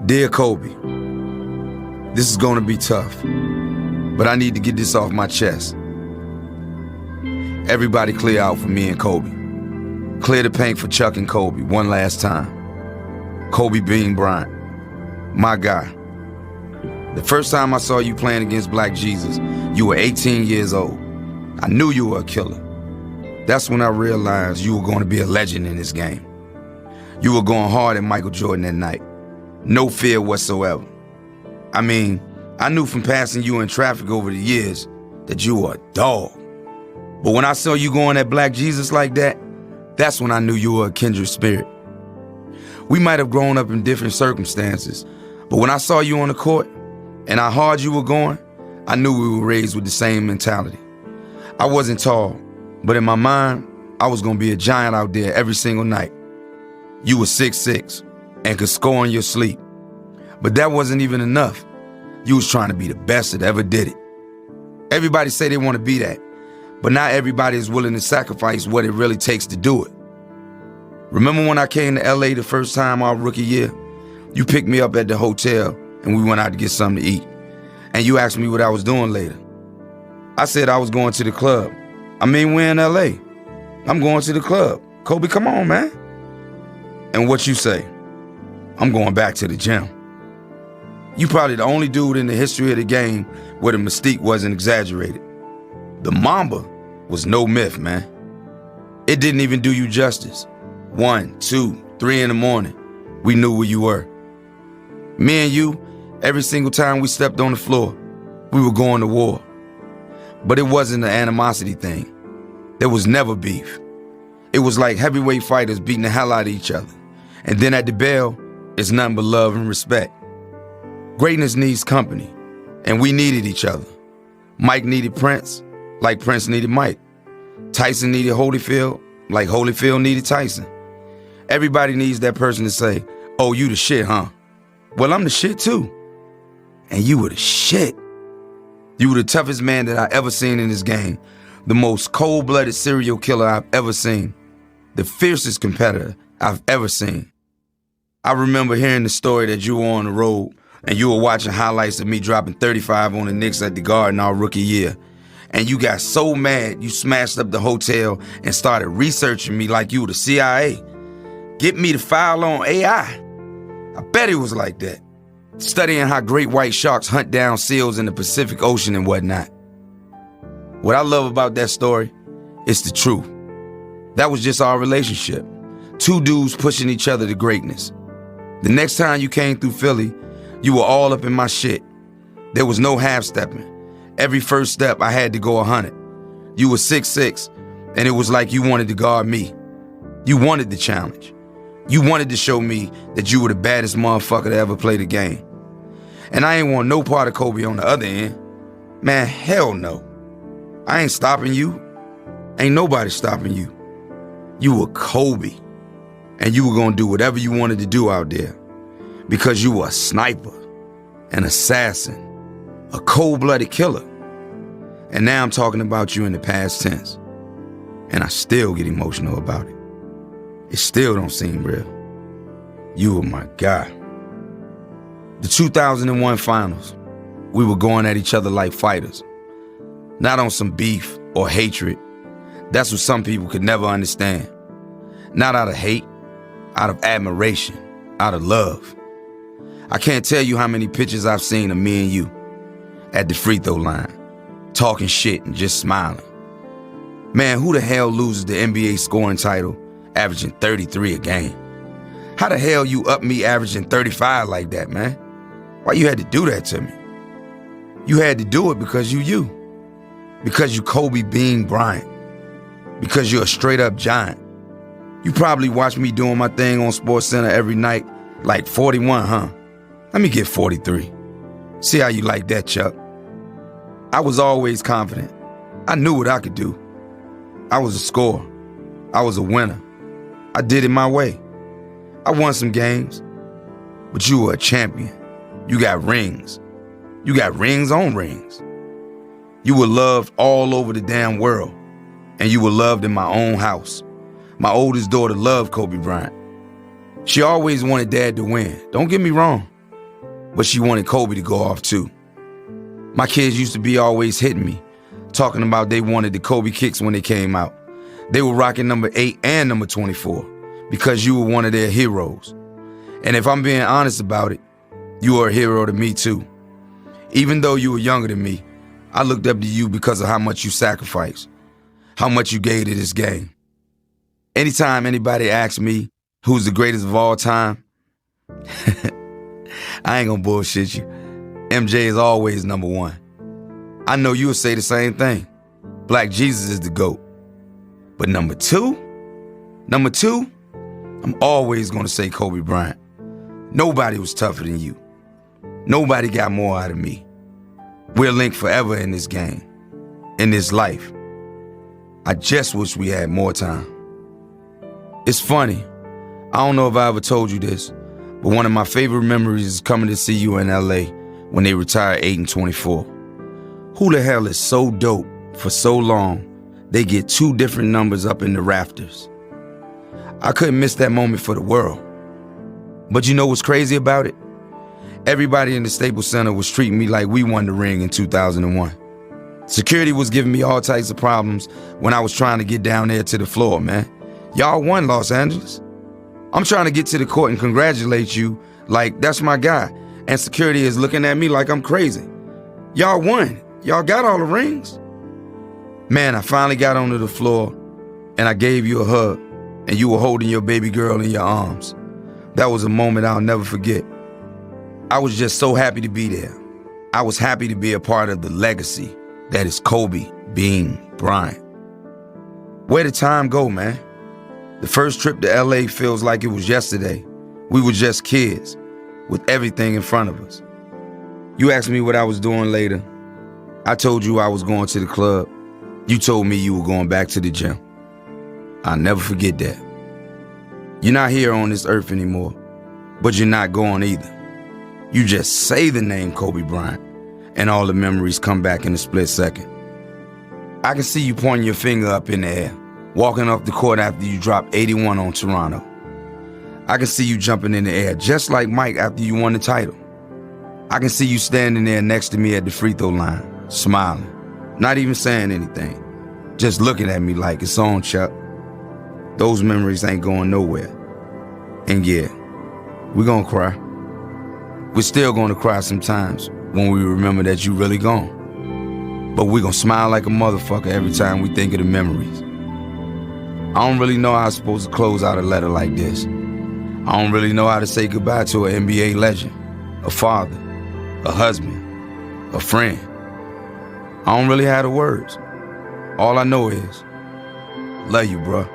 Dear Kobe, this is gonna be tough, but I need to get this off my chest. Everybody clear out for me and Kobe. Clear the paint for Chuck and Kobe one last time. Kobe Bean Bryant, my guy. The first time I saw you playing against Black Jesus, you were 18 years old. I knew you were a killer. That's when I realized you were going to be a legend in this game. You were going hard at Michael Jordan that night. No fear whatsoever. I mean, I knew from passing you in traffic over the years that you were a dog. But when I saw you going at Black Jesus like that, that's when I knew you were a kindred spirit. We might have grown up in different circumstances, but when I saw you on the court and how hard you were going, I knew we were raised with the same mentality. I wasn't tall, but in my mind, I was gonna be a giant out there every single night. You were 6'6" and could score in your sleep. But that wasn't even enough. You was trying to be the best that ever did it. Everybody say they want to be that, but not everybody is willing to sacrifice what it really takes to do it. Remember when I came to LA the first time our rookie year? You picked me up at the hotel and we went out to get something to eat. And you asked me what I was doing later. I said I was going to the club. I mean, we're in LA. I'm going to the club. Kobe, come on, man. And what you say? I'm going back to the gym. You probably the only dude in the history of the game where the mystique wasn't exaggerated. The Mamba was no myth, man. It didn't even do you justice. 1, 2, 3 in the morning, we knew where you were. Me and you, every single time we stepped on the floor, we were going to war. But it wasn't an animosity thing. There was never beef. It was like heavyweight fighters beating the hell out of each other. And then at the bell, it's nothing but love and respect. Greatness needs company, and we needed each other. Mike needed Prince, like Prince needed Mike. Tyson needed Holyfield, like Holyfield needed Tyson. Everybody needs that person to say, oh, you the shit, huh? Well, I'm the shit too. And you were the shit. You were the toughest man that I ever seen in this game. The most cold-blooded serial killer I've ever seen. The fiercest competitor I've ever seen. I remember hearing the story that you were on the road and you were watching highlights of me dropping 35 on the Knicks at the Garden our rookie year. And you got so mad you smashed up the hotel and started researching me like you were the CIA. Get me to file on AI. I bet it was like that. Studying how great white sharks hunt down seals in the Pacific Ocean and whatnot. What I love about that story is the truth. That was just our relationship. Two dudes pushing each other to greatness. The next time you came through Philly, you were all up in my shit. There was no half-stepping. Every first step, I had to go 100. You were 6'6", and it was like you wanted to guard me. You wanted the challenge. You wanted to show me that you were the baddest motherfucker to ever play the game. And I ain't want no part of Kobe on the other end. Man, hell no. I ain't stopping you. Ain't nobody stopping you. You were Kobe. And you were gonna do whatever you wanted to do out there. Because you were a sniper, an assassin, a cold-blooded killer. And now I'm talking about you in the past tense. And I still get emotional about it. It still don't seem real. You were my guy. The 2001 finals, we were going at each other like fighters. Not on some beef or hatred. That's what some people could never understand. Not out of hate, out of admiration, out of love. I can't tell you how many pictures I've seen of me and you at the free throw line, talking shit and just smiling. Man, who the hell loses the NBA scoring title averaging 33 a game? How the hell you up me averaging 35 like that, man? Why you had to do that to me? You had to do it because you. Because you Kobe Bean Bryant. Because you're a straight up giant. You probably watch me doing my thing on SportsCenter every night, like 41, huh? Let me get 43. See how you like that, Chuck. I was always confident. I knew what I could do. I was a scorer. I was a winner. I did it my way. I won some games, but you were a champion. You got rings. You got rings on rings. You were loved all over the damn world, and you were loved in my own house. My oldest daughter loved Kobe Bryant. She always wanted Dad to win. Don't get me wrong. but she wanted Kobe to go off too. My kids used to be always hitting me, talking about they wanted the Kobe kicks when they came out. They were rocking number 8 and number 24 because you were one of their heroes. And if I'm being honest about it, you were a hero to me too. Even though you were younger than me, I looked up to you because of how much you sacrificed, how much you gave to this game. Anytime anybody asks me who's the greatest of all time, I ain't gonna bullshit you. MJ is always number 1. I know you'll say the same thing. Black Jesus is the GOAT. But number 2, I'm always gonna say Kobe Bryant. Nobody was tougher than you. Nobody got more out of me. We're linked forever in this game, in this life. I just wish we had more time. It's funny, I don't know if I ever told you this, but one of my favorite memories is coming to see you in LA when they retired 8 and 24. Who the hell is so dope for so long they get 2 different numbers up in the rafters? I couldn't miss that moment for the world. But you know what's crazy about it? Everybody in the Staples Center was treating me like we won the ring in 2001. Security was giving me all types of problems when I was trying to get down there to the floor, man. Y'all won, Los Angeles. I'm trying to get to the court and congratulate you like that's my guy. And security is looking at me like I'm crazy. Y'all won. Y'all got all the rings. Man, I finally got onto the floor and I gave you a hug and you were holding your baby girl in your arms. That was a moment I'll never forget. I was just so happy to be there. I was happy to be a part of the legacy that is Kobe Bean Bryant. Where did time go, man? The first trip to LA feels like it was yesterday. We were just kids with everything in front of us. You asked me what I was doing later. I told you I was going to the club. You told me you were going back to the gym. I'll never forget that. You're not here on this earth anymore, but you're not going either. You just say the name Kobe Bryant, and all the memories come back in a split second. I can see you pointing your finger up in the air, walking off the court after you dropped 81 on Toronto. I can see you jumping in the air just like Mike after you won the title. I can see you standing there next to me at the free throw line, smiling, not even saying anything, just looking at me like it's on, Chuck. Those memories ain't going nowhere. And yeah, we're gonna cry. We're still gonna cry sometimes when we remember that you really gone. But we're gonna smile like a motherfucker every time we think of the memories. I don't really know how I'm supposed to close out a letter like this. I don't really know how to say goodbye to an NBA legend, a father, a husband, a friend. I don't really have the words. All I know is, love you, bruh.